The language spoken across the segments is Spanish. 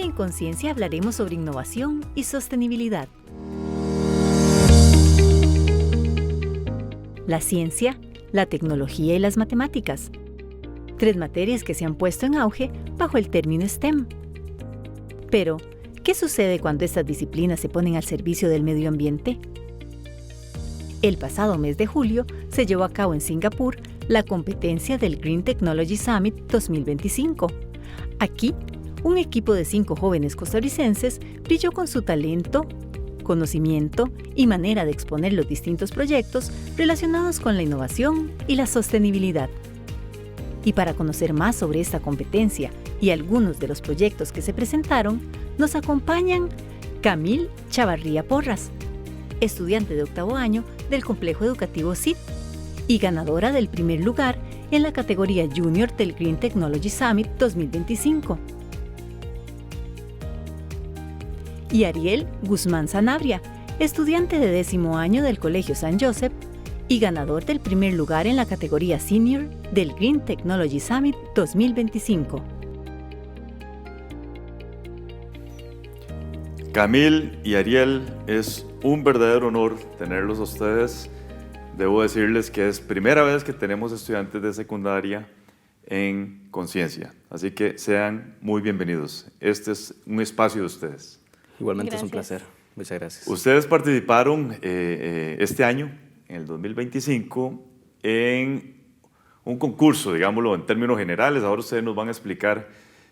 Hoy en Conciencia hablaremos sobre innovación y sostenibilidad. La ciencia, la tecnología y las matemáticas. 3 materias que se han puesto en auge bajo el término STEM. Pero, ¿qué sucede cuando estas disciplinas se ponen al servicio del medio ambiente? El pasado mes de julio se llevó a cabo en Singapur la competencia del Green Technology Summit 2025. Aquí, un equipo de 5 jóvenes costarricenses brilló con su talento, conocimiento y manera de exponer los distintos proyectos relacionados con la innovación y la sostenibilidad. Y para conocer más sobre esta competencia y algunos de los proyectos que se presentaron, nos acompañan Camille Chavarría Porras, estudiante de 8º año del Complejo Educativo SIT y ganadora del primer lugar en la categoría Junior del Green Technology Summit 2025. Y Ariel Guzmán Sanabria, estudiante de 10º año del Colegio San Joseph y ganador del primer lugar en la categoría Senior del Green Technology Summit 2025. Camille y Ariel, es un verdadero honor tenerlos a ustedes. Debo decirles que es primera vez que tenemos estudiantes de secundaria en Conciencia, así que sean muy bienvenidos. Este es un espacio de ustedes. Igualmente. Gracias. Es un placer. Muchas gracias. Ustedes participaron este año, en el 2025, en un concurso, digámoslo en términos generales. Ahora ustedes nos van a explicar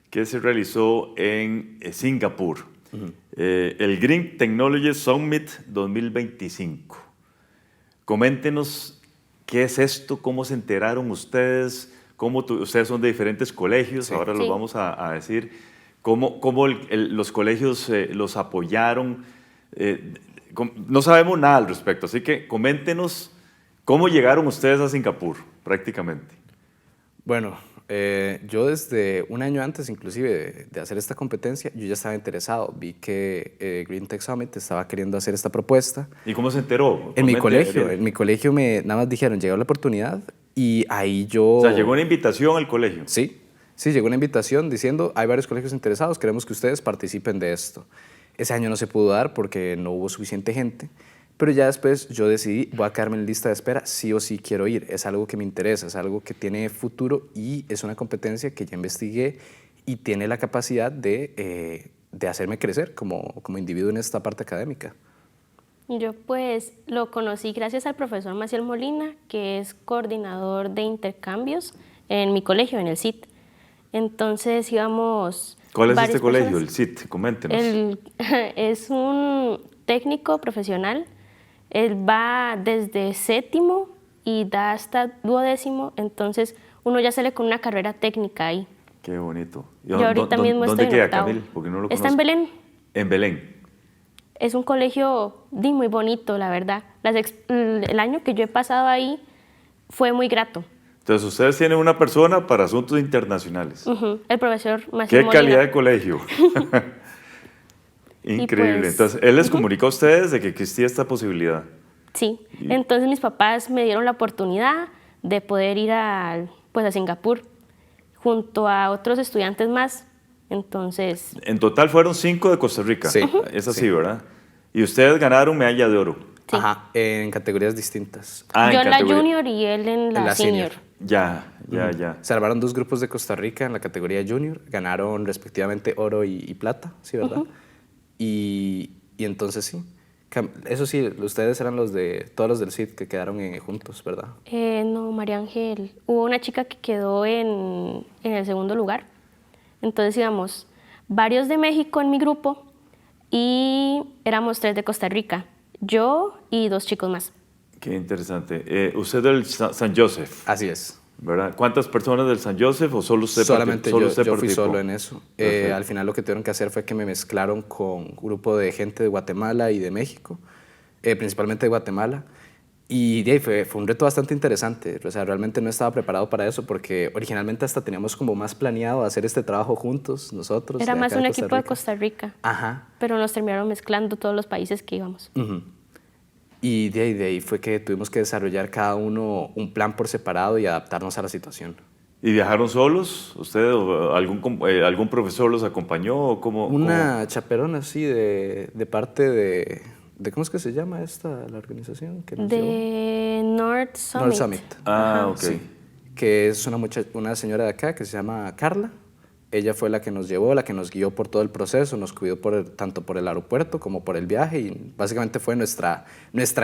qué se realizó en Singapur. El Green Technology Summit 2025. Coméntenos qué es esto, cómo se enteraron ustedes, ustedes son de diferentes colegios, Sí. ahora Sí. los vamos a decir. ¿Cómo los colegios los apoyaron? No sabemos nada al respecto, así que coméntenos cómo llegaron ustedes a Singapur, prácticamente. Bueno, yo desde un año antes inclusive de hacer esta competencia, yo ya estaba interesado. Vi que Green Tech Summit estaba queriendo hacer esta propuesta. ¿Y cómo se enteró? En mi Comente, colegio, Ariel. nada más dijeron, llegó la oportunidad y ahí yo... O sea, llegó una invitación al colegio. Sí, llegó una invitación diciendo, hay varios colegios interesados, queremos que ustedes participen de esto. Ese año no se pudo dar porque no hubo suficiente gente, pero ya después yo decidí, voy a quedarme en lista de espera, sí o sí quiero ir. Es algo que me interesa, es algo que tiene futuro y es una competencia que ya investigué y tiene la capacidad de hacerme crecer como individuo en esta parte académica. Yo pues lo conocí gracias al profesor Maciel Molina, que es coordinador de intercambios en mi colegio, en el SIT. Entonces íbamos... ¿Cuál es varias este colegio, personas. el SIT? Coméntenos. Es un técnico profesional. Él va desde 7º y da hasta 12º, entonces uno ya sale con una carrera técnica ahí. Qué bonito. Yo ahorita mismo ¿Dónde estoy en queda, 8º. Camille? Porque no lo Está en conozco. Belén. En Belén. Es un colegio muy bonito, la verdad. El año que yo he pasado ahí fue muy grato. Entonces, ustedes tienen una persona para asuntos internacionales. El profesor Maciel ¡Qué Molina. calidad de colegio! Increíble. pues, Entonces, él les comunicó a ustedes de que existía esta posibilidad. Sí, entonces mis papás me dieron la oportunidad de poder ir a Singapur junto a otros estudiantes más. Entonces, En total fueron 5 de Costa Rica. Sí. Es así, Sí. ¿verdad? Y ustedes ganaron medalla de oro. sí. Ajá, en categorías distintas. Yo en la categoría- junior y él en la senior. Ya. Se armaron 2 grupos de Costa Rica en la categoría junior, ganaron respectivamente oro y plata, ¿sí, verdad? Y entonces sí, eso sí, ustedes eran todos los del CID que quedaron juntos, ¿verdad? No, María Ángel. Hubo una chica que quedó en el 2º lugar. Entonces íbamos varios de México en mi grupo y éramos 3 de Costa Rica. Yo y 2 chicos más. Qué interesante. Usted del San Joseph, Así es. ¿verdad? ¿Cuántas personas del San Joseph o solo usted? Solamente solo yo, usted yo fui participó? solo en eso. Perfecto. Al final lo que tuvieron que hacer fue que me mezclaron con un grupo de gente de Guatemala y de México, principalmente de Guatemala. Y de ahí fue un reto bastante interesante. O sea, realmente no estaba preparado para eso porque originalmente hasta teníamos como más planeado hacer este trabajo juntos nosotros. Era de más acá un de Costa equipo de Rica. Costa Rica, Ajá. pero nos terminaron mezclando todos los países que íbamos. Y de ahí fue que tuvimos que desarrollar cada uno un plan por separado y adaptarnos a la situación. ¿Y viajaron solos? ¿Usted o algún profesor los acompañó? ¿O Una chaperona, sí, de parte de... ¿Cómo es que se llama la organización? Que nos llevó? De North Summit. North Summit. Ah, ok. Sí, que es una señora de acá que se llama Carla. Ella fue la que nos llevó, la que nos guió por todo el proceso, nos cuidó tanto por el aeropuerto como por el viaje y básicamente fue nuestra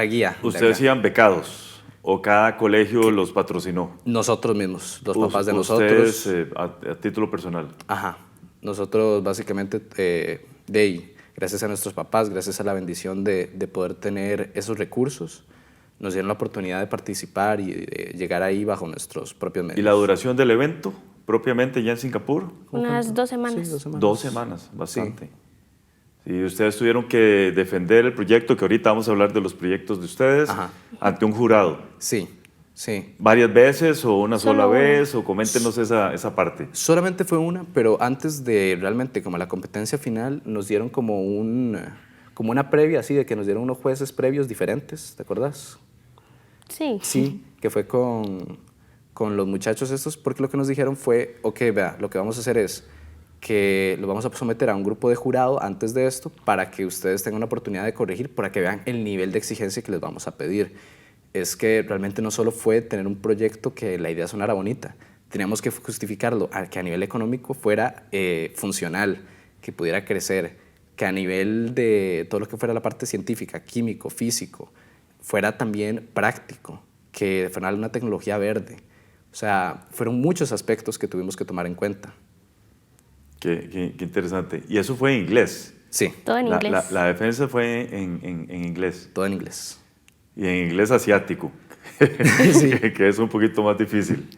guía. ¿Ustedes iban becados o cada colegio los patrocinó? Nosotros mismos, los papás de nosotros. Ustedes a título personal. Ajá. Nosotros básicamente de ahí, gracias a nuestros papás, gracias a la bendición de poder tener esos recursos, nos dieron la oportunidad de participar y de llegar ahí bajo nuestros propios medios. ¿Y la duración del evento propiamente ya en Singapur? Unas 2 semanas. Sí, 2 semanas. 2 semanas, bastante. Sí, ustedes tuvieron que defender el proyecto, que ahorita vamos a hablar de los proyectos de ustedes, Ajá. ante un jurado. Sí, sí. ¿Varias veces o una sola Solo una. vez? O coméntenos esa parte. Solamente fue una, pero antes de realmente como la competencia final nos dieron como una previa así de que nos dieron unos jueces previos diferentes, ¿te acuerdas? Sí. Sí, que fue con los muchachos estos, porque lo que nos dijeron fue, ok, vea, lo que vamos a hacer es que lo vamos a someter a un grupo de jurado antes de esto para que ustedes tengan una oportunidad de corregir, para que vean el nivel de exigencia que les vamos a pedir. Es que realmente no solo fue tener un proyecto que la idea sonara bonita, teníamos que justificarlo, que a nivel económico fuera funcional, que pudiera crecer, que a nivel de todo lo que fuera la parte científica, químico, físico, fuera también práctico, que fuera una tecnología verde. O sea, fueron muchos aspectos que tuvimos que tomar en cuenta. Qué interesante. Y eso fue en inglés. Sí, Todo en inglés. La defensa fue en inglés. todo en inglés. Y en inglés asiático, Sí. que es un poquito más difícil.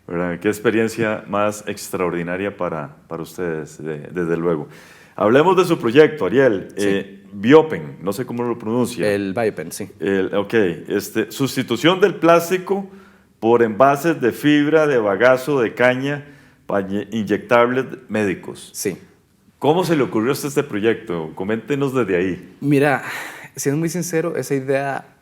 ¿Verdad? Qué experiencia más extraordinaria para ustedes, desde luego. Hablemos de su proyecto, Ariel. Sí. Biopen, no sé cómo lo pronuncia. El Biopen, sí. Ok, sustitución del plástico por envases de fibra de bagazo de caña para inyectables médicos. Sí. ¿Cómo se le ocurrió a usted este proyecto? Coméntenos desde ahí. Mira, siendo muy sincero, esa idea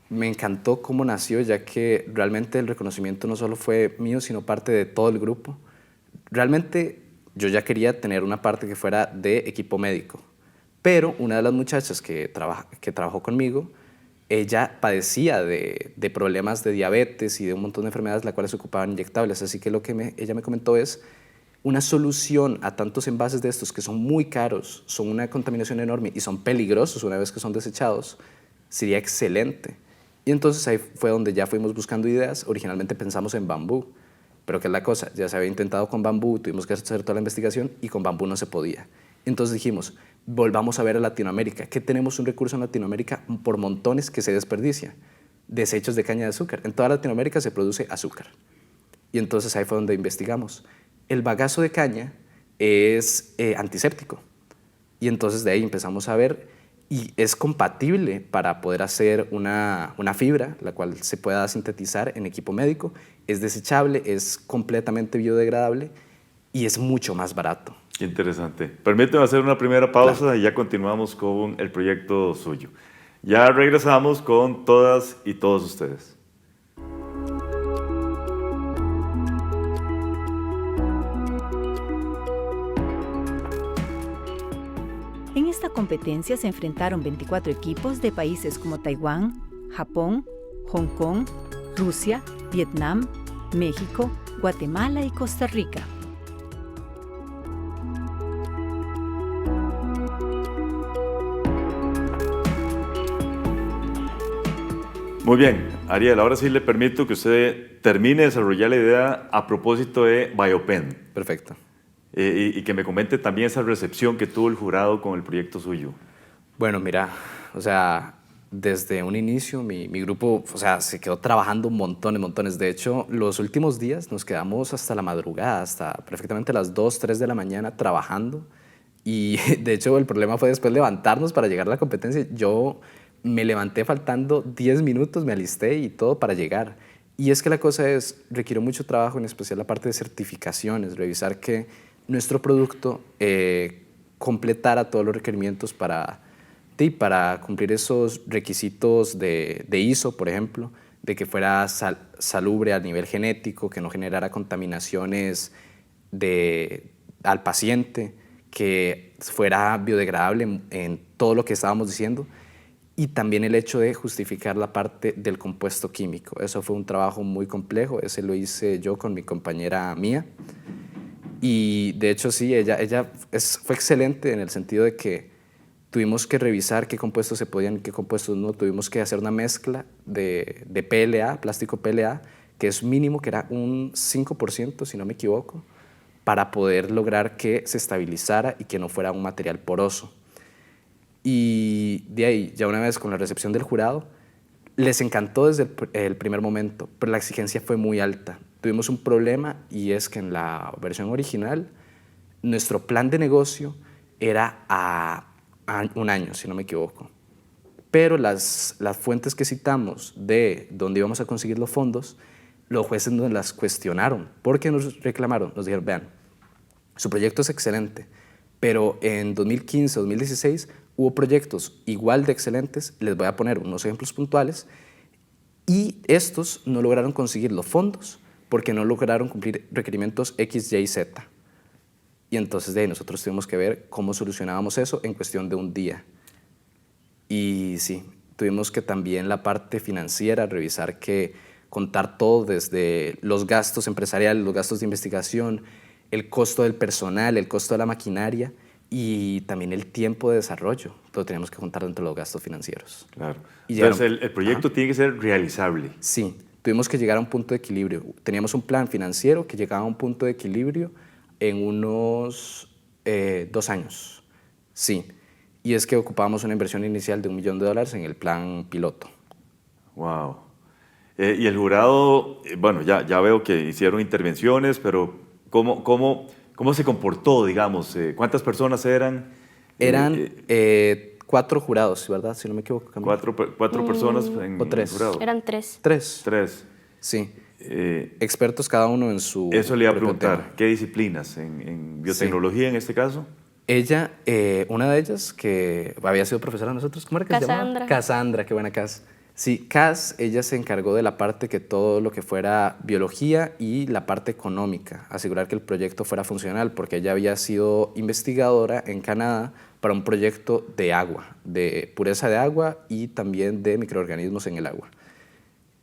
me encantó cómo nació, ya que realmente el reconocimiento no solo fue mío, sino parte de todo el grupo. Realmente yo ya quería tener una parte que fuera de equipo médico, pero una de las muchachas que trabajó conmigo, ella padecía de problemas de diabetes y de un montón de enfermedades las cuales ocupaban inyectables, así que lo que ella me comentó es una solución a tantos envases de estos que son muy caros, son una contaminación enorme y son peligrosos una vez que son desechados, sería excelente. Y entonces ahí fue donde ya fuimos buscando ideas. Originalmente pensamos en bambú, pero ¿qué es la cosa? Ya se había intentado con bambú, tuvimos que hacer toda la investigación y con bambú no se podía. Entonces dijimos, volvamos a ver a Latinoamérica. ¿Qué tenemos un recurso en Latinoamérica por montones que se desperdicia? Desechos de caña de azúcar. En toda Latinoamérica se produce azúcar. Y entonces ahí fue donde investigamos. El bagazo de caña es antiséptico. Y entonces de ahí empezamos a ver y es compatible para poder hacer una fibra, la cual se pueda sintetizar en equipo médico, es desechable, es completamente biodegradable y es mucho más barato. Qué interesante. Permíteme hacer una primera pausa. Claro. Y ya continuamos con el proyecto suyo. Ya regresamos con todas y todos ustedes. En esta competencia se enfrentaron 24 equipos de países como Taiwán, Japón, Hong Kong, Rusia, Vietnam, México, Guatemala y Costa Rica. Muy bien, Ariel, ahora sí le permito que usted termine de desarrollar la idea a propósito de Biopen. Perfecto. Y que me comente también esa recepción que tuvo el jurado con el proyecto suyo. Bueno, mira, o sea, desde un inicio mi grupo, o sea, se quedó trabajando montones. De hecho, los últimos días nos quedamos hasta la madrugada, hasta perfectamente las 2, 3 de la mañana trabajando. Y de hecho, el problema fue después levantarnos para llegar a la competencia. Yo me levanté faltando 10 minutos, me alisté y todo para llegar. Y es que la cosa requiere mucho trabajo, en especial la parte de certificaciones, revisar que nuestro producto completara todos los requerimientos para cumplir esos requisitos de ISO, por ejemplo, de que fuera salubre a nivel genético, que no generara contaminaciones al paciente, que fuera biodegradable en todo lo que estábamos diciendo, y también el hecho de justificar la parte del compuesto químico. Eso fue un trabajo muy complejo, ese lo hice yo con mi compañera Mía, y de hecho sí, fue excelente en el sentido de que tuvimos que revisar qué compuestos se podían y qué compuestos no. Tuvimos que hacer una mezcla de PLA, plástico PLA, que es mínimo, que era un 5%, si no me equivoco, para poder lograr que se estabilizara y que no fuera un material poroso. Y de ahí, ya una vez con la recepción del jurado, les encantó desde el primer momento, pero la exigencia fue muy alta. Tuvimos un problema, y es que en la versión original, nuestro plan de negocio era a un año, si no me equivoco. Pero las fuentes que citamos de dónde íbamos a conseguir los fondos, los jueces nos las cuestionaron, porque nos reclamaron, nos dijeron, vean, su proyecto es excelente, pero en 2015, 2016 hubo proyectos igual de excelentes, les voy a poner unos ejemplos puntuales, y estos no lograron conseguir los fondos porque no lograron cumplir requerimientos X, Y y Z. Y entonces de ahí nosotros tuvimos que ver cómo solucionábamos eso en cuestión de un día. Y sí, tuvimos que también la parte financiera, revisar que contar todo desde los gastos empresariales, los gastos de investigación, el costo del personal, el costo de la maquinaria y también el tiempo de desarrollo. Lo teníamos que contar dentro de los gastos financieros. Claro. Y entonces el proyecto tiene que ser realizable. Sí, tuvimos que llegar a un punto de equilibrio. Teníamos un plan financiero que llegaba a un punto de equilibrio en unos 2 años, sí. Y es que ocupábamos una inversión inicial de $1 millón en el plan piloto. Wow. Y el jurado, bueno, ya veo que hicieron intervenciones, pero ¿cómo se comportó, digamos? ¿Cuántas personas eran? Eran 4 jurados, ¿verdad? Si no me equivoco. ¿Cuatro personas en o 3. el jurado? Eran 3. 3. 3. Sí. Expertos cada uno en su Eso le iba a propio preguntar. tema. ¿Qué disciplinas? ¿En biotecnología en este caso? Ella, una de ellas, que había sido profesora de nosotros, ¿cómo era que se llamaba? Cassandra, qué buena Cass. Sí, Cass, ella se encargó de la parte que todo lo que fuera biología y la parte económica, asegurar que el proyecto fuera funcional, porque ella había sido investigadora en Canadá para un proyecto de agua, de pureza de agua y también de microorganismos en el agua.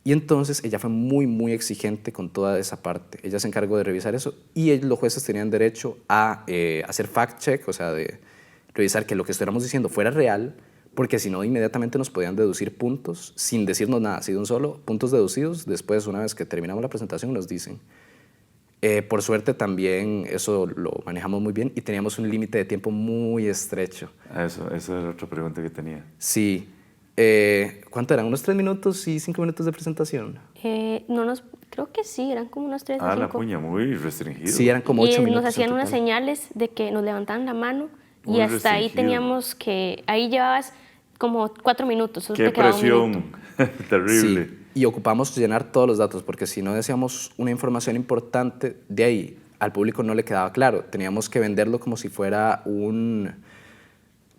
Y entonces ella fue muy, muy exigente con toda esa parte. Ella se encargó de revisar eso y los jueces tenían derecho a hacer fact-check, o sea, de revisar que lo que estuviéramos diciendo fuera real, porque si no, inmediatamente nos podían deducir puntos sin decirnos nada, así de un solo, puntos deducidos. Después, una vez que terminamos la presentación, nos dicen. Por suerte también eso lo manejamos muy bien y teníamos un límite de tiempo muy estrecho. Esa es otra pregunta que tenía. Sí. ¿Cuánto eran? ¿Unos 3 minutos y 5 minutos de presentación? Creo que sí, eran como unos 3 o 5. La puña, muy restringido. Sí, eran como 8 minutos. Nos hacían unas señales de que nos levantaban la mano Muy y hasta ahí restringido. teníamos que, ahí llevabas como 4 minutos. Solo Qué te quedaba un presión minuto. terrible. Sí, y ocupamos llenar todos los datos, porque si no decíamos una información importante, de ahí al público no le quedaba claro. Teníamos que venderlo como si fuera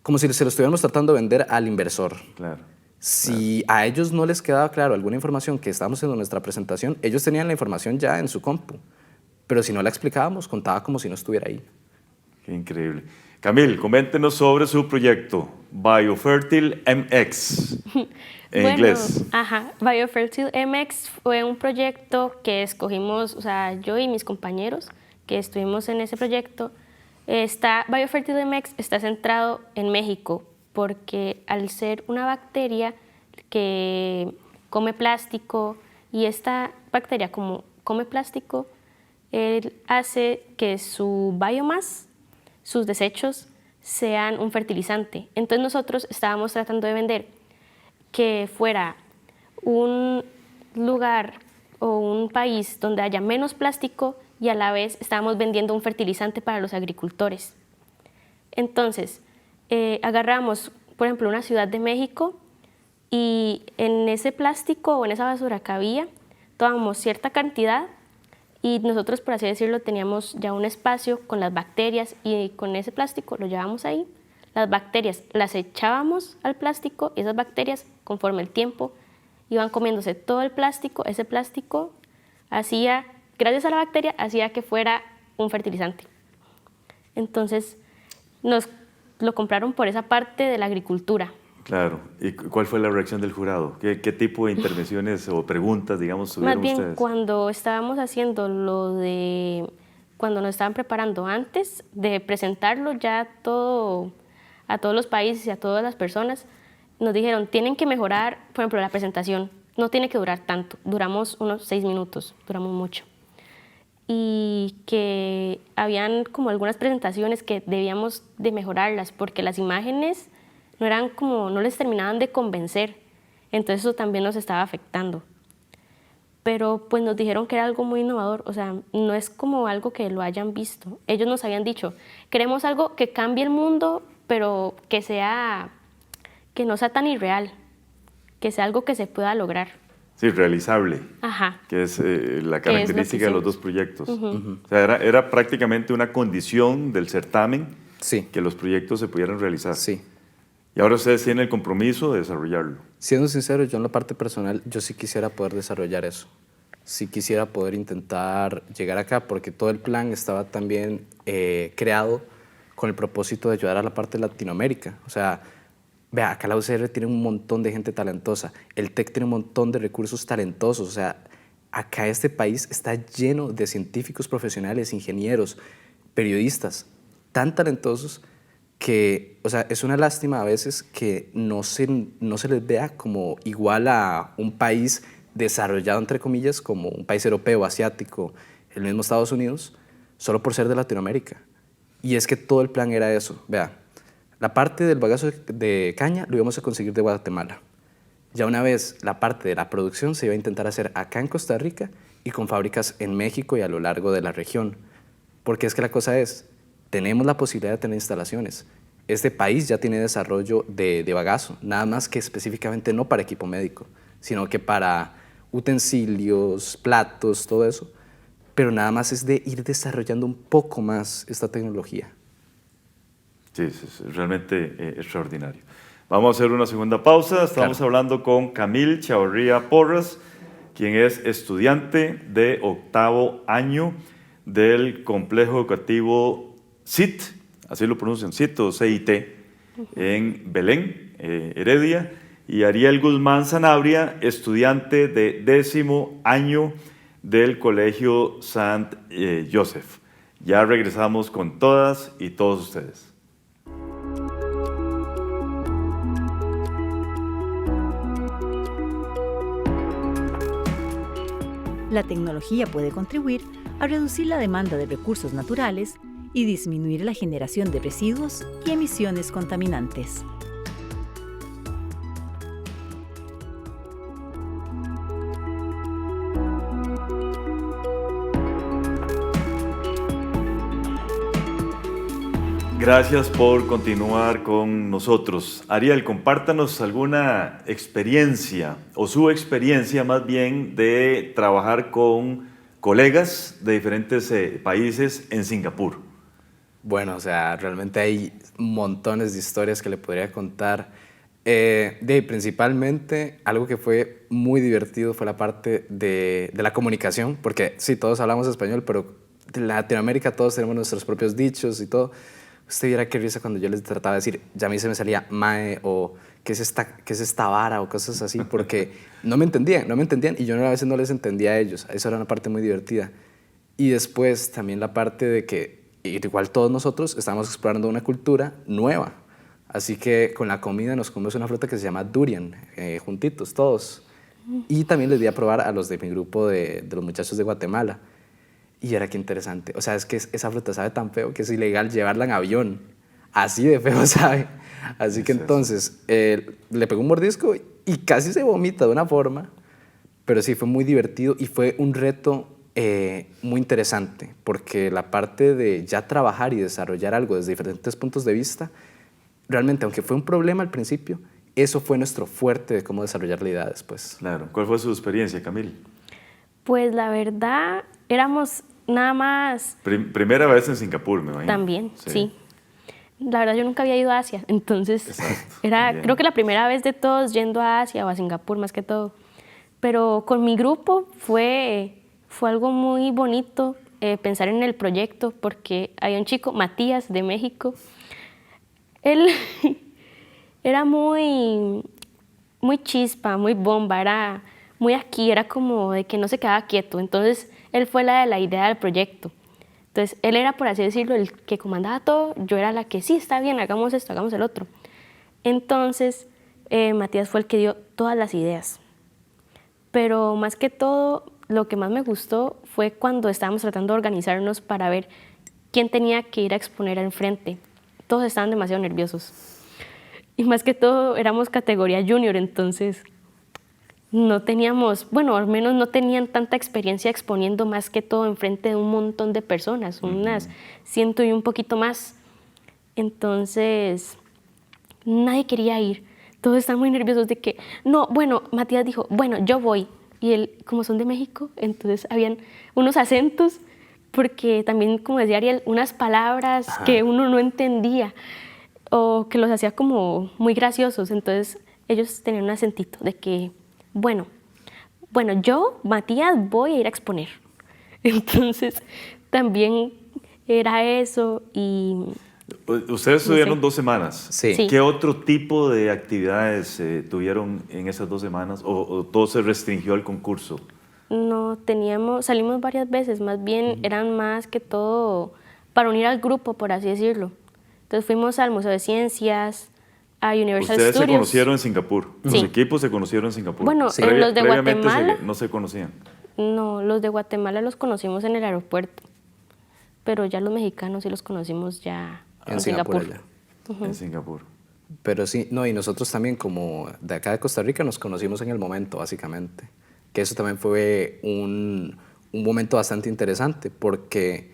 como si se lo estuviéramos tratando de vender al inversor. Claro. Si a ellos no les quedaba claro alguna información que estábamos haciendo en nuestra presentación, ellos tenían la información ya en su compu, pero si no la explicábamos, contaba como si no estuviera ahí. Qué increíble. Camil, coméntenos sobre su proyecto Biofertile MX en inglés. Biofertile MX fue un proyecto que escogimos, o sea, yo y mis compañeros que estuvimos en ese proyecto. Biofertile MX está centrado en México porque al ser una bacteria que come plástico y esta bacteria como come plástico, él hace que su biomass, sus desechos, sean un fertilizante. Entonces nosotros estábamos tratando de vender que fuera un lugar o un país donde haya menos plástico y a la vez estábamos vendiendo un fertilizante para los agricultores. Entonces, agarramos, por ejemplo, una ciudad de México y en ese plástico o en esa basura que había, tomamos cierta cantidad y nosotros, por así decirlo, teníamos ya un espacio con las bacterias y con ese plástico lo llevábamos ahí. Las bacterias las echábamos al plástico y esas bacterias, conforme el tiempo, iban comiéndose todo el plástico. Ese plástico hacía, gracias a la bacteria, hacía que fuera un fertilizante. Entonces, nos lo compraron por esa parte de la agricultura. Claro. ¿Y cuál fue la reacción del jurado? ¿Qué tipo de intervenciones o preguntas, digamos, tuvieron Más bien, ustedes? cuando estábamos haciendo cuando nos estaban preparando antes de presentarlo ya todo, a todos los países y a todas las personas, nos dijeron, tienen que mejorar, por ejemplo, la presentación. No tiene que durar tanto. Duramos unos 6 minutos, duramos mucho. Y que habían como algunas presentaciones que debíamos de mejorarlas porque las imágenes no les terminaban de convencer. Entonces eso también nos estaba afectando. Pero pues nos dijeron que era algo muy innovador, o sea, no es como algo que lo hayan visto. Ellos nos habían dicho, queremos algo que cambie el mundo, pero que no sea tan irreal, que sea algo que se pueda lograr. Sí, realizable. Ajá. Que es la característica de los dos proyectos. Uh-huh. O sea, era prácticamente una condición del certamen Sí. que los proyectos se pudieran realizar. Sí. Y ahora ustedes tienen el compromiso de desarrollarlo. Siendo sincero, yo en la parte personal, yo sí quisiera poder desarrollar eso. Sí quisiera poder intentar llegar acá, porque todo el plan estaba también creado con el propósito de ayudar a la parte de Latinoamérica. O sea, vea, acá la UCR tiene un montón de gente talentosa, el TEC tiene un montón de recursos talentosos, o sea, acá este país está lleno de científicos profesionales, ingenieros, periodistas, tan talentosos que, o sea, es una lástima a veces que no se les vea como igual a un país desarrollado, entre comillas, como un país europeo, asiático, el mismo Estados Unidos, solo por ser de Latinoamérica. Y es que todo el plan era eso, vea, la parte del bagazo de caña lo íbamos a conseguir de Guatemala. Ya una vez la parte de la producción se iba a intentar hacer acá en Costa Rica y con fábricas en México y a lo largo de la región. Porque es que la cosa es, tenemos la posibilidad de tener instalaciones. Este país ya tiene desarrollo de bagazo, nada más que específicamente no para equipo médico, sino que para utensilios, platos, todo eso. Pero nada más es de ir desarrollando un poco más esta tecnología. Sí, es realmente extraordinario. Vamos a hacer una segunda pausa. Estamos hablando con Camille Chavarría Porras, quien es estudiante de 8º año del Complejo Educativo CIT, así lo pronuncian, CIT o CIT, en Belén, Heredia, y Ariel Guzmán Sanabria, estudiante de 10º año del Colegio Sant Joseph. Ya regresamos con todas y todos ustedes. La tecnología puede contribuir a reducir la demanda de recursos naturales y disminuir la generación de residuos y emisiones contaminantes. Gracias por continuar con nosotros. Ariel, compártanos alguna experiencia, o su experiencia más bien, de trabajar con colegas de diferentes países en Singapur. Bueno, o sea, realmente hay montones de historias que le podría contar. Principalmente, algo que fue muy divertido fue la parte de la comunicación, porque sí, todos hablamos español, pero en Latinoamérica todos tenemos nuestros propios dichos y todo. Usted viera qué risa cuando yo les trataba de decir, ya a mí se me salía mae o qué es esta vara o cosas así, porque no me entendían y yo a veces no les entendía a ellos. Eso era una parte muy divertida. Y después también la parte de que, igual todos nosotros estamos explorando una cultura nueva. Así que con la comida nos comemos una fruta que se llama durian, juntitos, todos. Y también les di a probar a los de mi grupo de los muchachos de Guatemala. Y era que interesante. O sea, es que esa fruta sabe tan feo que es ilegal llevarla en avión. Así de feo sabe. Así que entonces le pegó un mordisco y casi se vomita de una forma. Pero sí, fue muy divertido y fue un reto muy interesante. Porque la parte de ya trabajar y desarrollar algo desde diferentes puntos de vista, realmente, aunque fue un problema al principio, eso fue nuestro fuerte de cómo desarrollar la idea después. Claro. ¿Cuál fue su experiencia, Camille? Pues la verdad, éramos nada más... Primera vez en Singapur, me imagino. También, sí. La verdad, yo nunca había ido a Asia, entonces exacto, era, creo que la primera vez de todos yendo a Asia o a Singapur más que todo. Pero con mi grupo fue algo muy bonito pensar en el proyecto, porque había un chico, Matías, de México. Él era muy chispa, muy bomba, era muy aquí, era como de que no se quedaba quieto. Entonces, él fue la de la idea del proyecto. Entonces, él era, por así decirlo, el que comandaba todo, yo era la que sí, está bien, hagamos esto, hagamos el otro. Entonces, Matías fue el que dio todas las ideas. Pero más que todo, lo que más me gustó fue cuando estábamos tratando de organizarnos para ver quién tenía que ir a exponer al frente. Todos estaban demasiado nerviosos. Y más que todo, éramos categoría junior, entonces no teníamos, bueno, al menos no tenían tanta experiencia exponiendo más que todo enfrente de un montón de personas, unas 100 y un poquito más. Entonces, nadie quería ir. Todos estaban muy nerviosos de que, no, bueno, Matías dijo, bueno, yo voy. Y él, como son de México, entonces habían unos acentos, porque también, como decía Ariel, unas palabras que uno no entendía o que los hacía como muy graciosos. Entonces, ellos tenían un acentito de que, bueno, yo, Matías, voy a ir a exponer. Entonces, también era eso y... Ustedes estuvieron 2 semanas. Sí. Sí. ¿Qué otro tipo de actividades tuvieron en esas 2 semanas o todo se restringió al concurso? No, salimos varias veces, más bien eran más que todo para unir al grupo, por así decirlo. Entonces fuimos al Museo de Ciencias, a Universal Ustedes Studios. se conocieron en Singapur, los Sí. equipos se conocieron en Singapur. Bueno, en los de Previamente Guatemala. no se conocían. No, los de Guatemala los conocimos en el aeropuerto, pero ya los mexicanos sí los conocimos ya en Singapur. allá. En Singapur. Pero sí, no, y nosotros también como de acá de Costa Rica nos conocimos en el momento, básicamente. Que eso también fue un momento bastante interesante, porque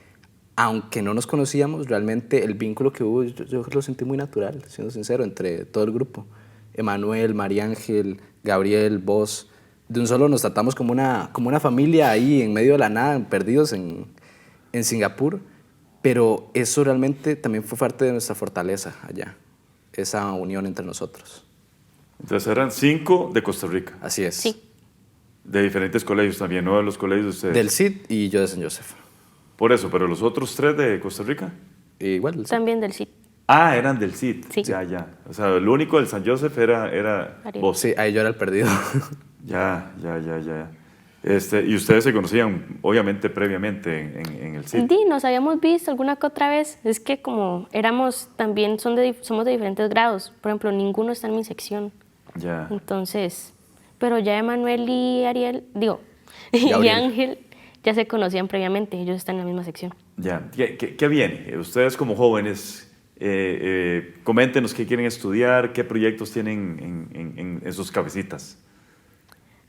aunque no nos conocíamos, realmente el vínculo que hubo, yo lo sentí muy natural, siendo sincero, entre todo el grupo. Emanuel, María Ángel, Gabriel, vos, de un solo nos tratamos como una familia ahí en medio de la nada, perdidos en Singapur, pero eso realmente también fue parte de nuestra fortaleza allá, esa unión entre nosotros. Entonces eran 5 de Costa Rica, Así es. Sí, de diferentes colegios también, no de los colegios de ustedes. Del CID y yo de San Joseph. Por eso, pero los otros 3 de Costa Rica. Igual del CID. también del CIT. Ah, eran del CID. Sí. Ya. O sea, el único del San Joseph era Ariel. vos. Sí, ahí yo era el perdido. Ya. Y ustedes se conocían, obviamente, previamente en el CID. Sí, nos habíamos visto alguna que otra vez. Es que como éramos también, somos de diferentes grados. Por ejemplo, ninguno está en mi sección. Ya. Entonces, pero ya Emanuel y Ariel, y Gabriel. Ángel ya se conocían previamente, ellos están en la misma sección. Ya. ¿Qué viene? Ustedes como jóvenes, coméntenos qué quieren estudiar, qué proyectos tienen en sus cabecitas.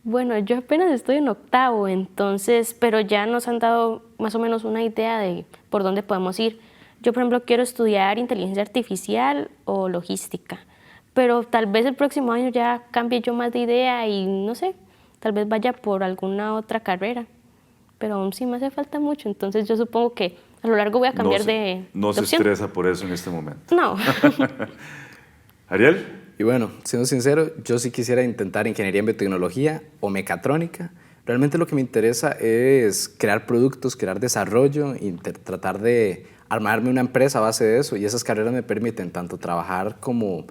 Bueno, yo apenas estoy en 8º, entonces, pero ya nos han dado más o menos una idea de por dónde podemos ir. Yo, por ejemplo, quiero estudiar inteligencia artificial o logística, pero tal vez el próximo año ya cambie yo más de idea y no sé, tal vez vaya por alguna otra carrera, pero aún sí me hace falta mucho, entonces yo supongo que a lo largo voy a cambiar No de se opción. estresa por eso en este momento. No. Ariel. Y bueno, siendo sincero, yo sí quisiera intentar ingeniería en biotecnología o mecatrónica. Realmente lo que me interesa es crear productos, crear desarrollo y tratar de armarme una empresa a base de eso. Y esas carreras me permiten tanto trabajar como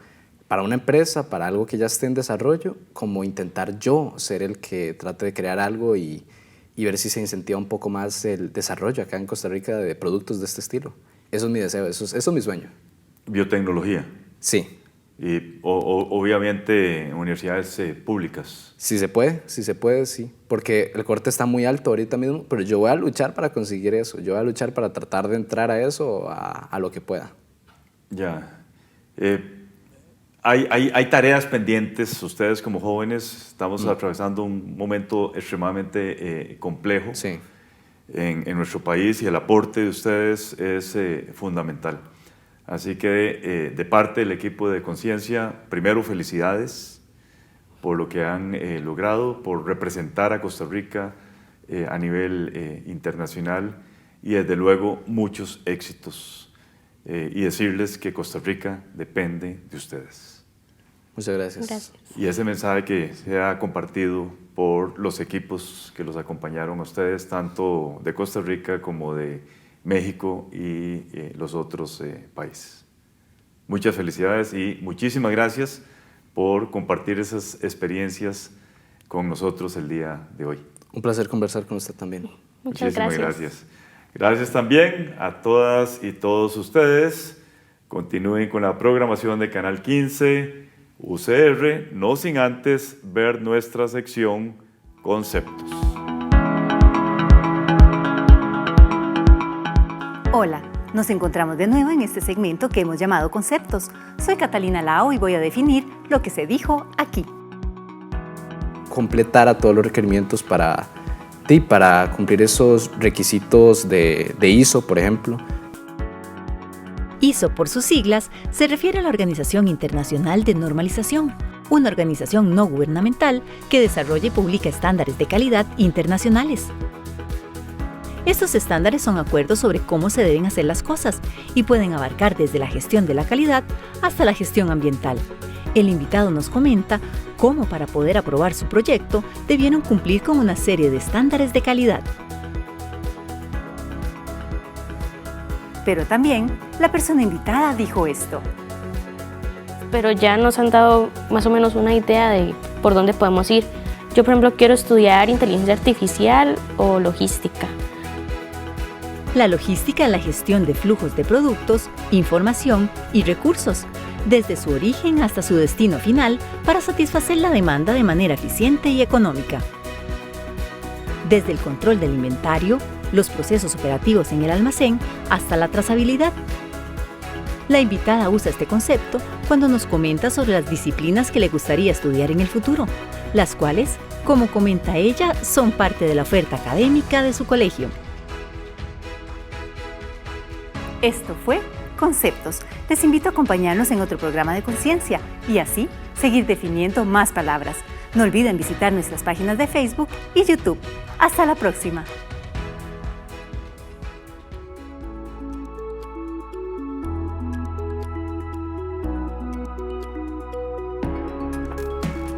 para una empresa, para algo que ya esté en desarrollo, como intentar yo ser el que trate de crear algo y ver si se incentiva un poco más el desarrollo acá en Costa Rica de productos de este estilo. Eso es mi deseo, eso es mi sueño. Biotecnología. Sí. Y obviamente universidades públicas. Si se puede, sí. Porque el corte está muy alto ahorita mismo, pero yo voy a luchar para conseguir eso. Yo voy a luchar para tratar de entrar a eso, a lo que pueda. Ya. Hay tareas pendientes. Ustedes como jóvenes estamos atravesando un momento extremadamente complejo Sí. en nuestro país y el aporte de ustedes es fundamental. Así que de parte del equipo de Conciencia, primero felicidades por lo que han logrado, por representar a Costa Rica a nivel internacional y desde luego muchos éxitos y decirles que Costa Rica depende de ustedes. Muchas gracias. Gracias. Y ese mensaje que se ha compartido por los equipos que los acompañaron a ustedes, tanto de Costa Rica como de México y los otros países. Muchas felicidades y muchísimas gracias por compartir esas experiencias con nosotros el día de hoy. Un placer conversar con usted también. Muchas gracias. Gracias también a todas y todos ustedes. Continúen con la programación de Canal 15, UCR, no sin antes ver nuestra sección Conceptos. Hola, nos encontramos de nuevo en este segmento que hemos llamado Conceptos. Soy Catalina Lao y voy a definir lo que se dijo aquí. Completar a todos los requerimientos para cumplir esos requisitos de ISO, por ejemplo. ISO, por sus siglas, se refiere a la Organización Internacional de Normalización, una organización no gubernamental que desarrolla y publica estándares de calidad internacionales. Estos estándares son acuerdos sobre cómo se deben hacer las cosas y pueden abarcar desde la gestión de la calidad hasta la gestión ambiental. El invitado nos comenta cómo para poder aprobar su proyecto debieron cumplir con una serie de estándares de calidad. Pero también la persona invitada dijo esto. Pero ya nos han dado más o menos una idea de por dónde podemos ir. Yo, por ejemplo, quiero estudiar inteligencia artificial o logística. La logística es la gestión de flujos de productos, información y recursos, desde su origen hasta su destino final, para satisfacer la demanda de manera eficiente y económica. Desde el control del inventario, los procesos operativos en el almacén, hasta la trazabilidad. La invitada usa este concepto cuando nos comenta sobre las disciplinas que le gustaría estudiar en el futuro, las cuales, como comenta ella, son parte de la oferta académica de su colegio. Esto fue Conceptos. Les invito a acompañarnos en otro programa de conciencia y así seguir definiendo más palabras. No olviden visitar nuestras páginas de Facebook y YouTube. Hasta la próxima.